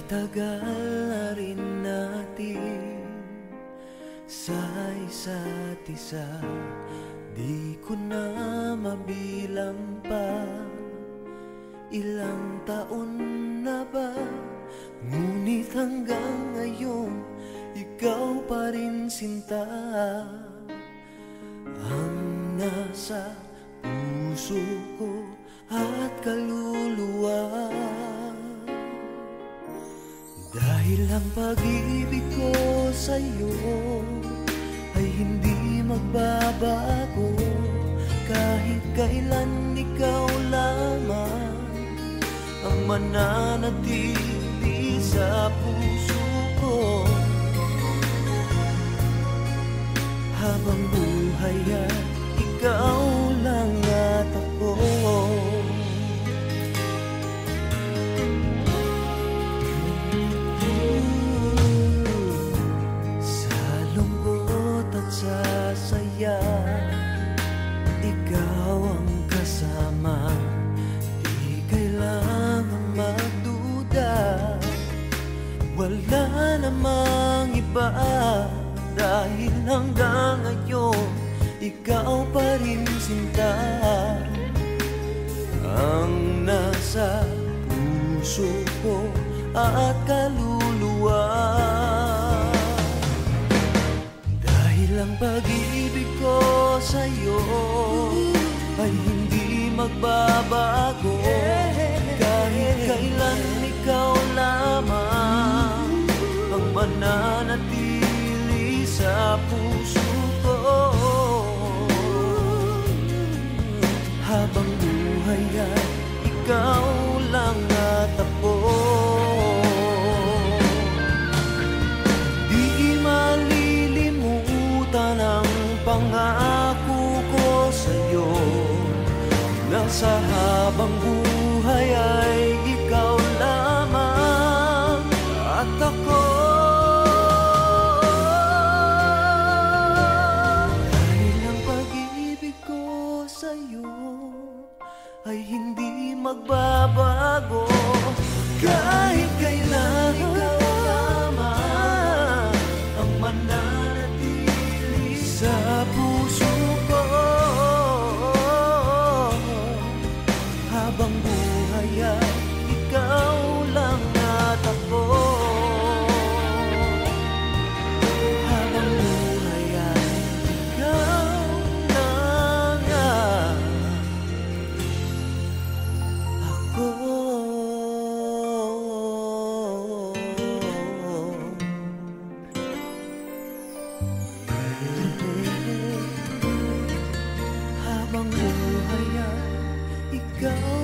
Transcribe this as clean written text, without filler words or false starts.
tagal na rin natin sa isa't isa, di ko na mabilang pa. Ilang taon na ba? Ngunit hanggang ngayon, ikaw pa rin sinta ang nasa puso ko at kaluluwa. Dahil ang pag-ibig ko sa'yo ay hindi magbabago, kahit kailan ikaw lamang ang mananatili sa puso ko. Habang buhay ay ikaw lang at ako. Sa saya, ikaw ang kasama, di kailangang magduda. Wala namang iba, dahil hanggang ngayon ikaw pa rin sinta ang nasa puso ko at kaluluwa. Ang pag-ibig ko sa'yo ay hindi magbabago, kahit kailan ikaw lamang ang mananatili sa puso ko. Habang buhay ay ikaw lang at ako. Ang pangako ko sa'yo na sa habang buhay ay ikaw lamang at ako. Dahil ang pag-ibig ko sa'yo ay hindi magbabago, kahit kailan ikaw lamang ang mananatili sa puso ko. Habang buhay ay ikaw lang at ako. Habang buhay ay ikaw lang at ako. Habang buhay ay ikaw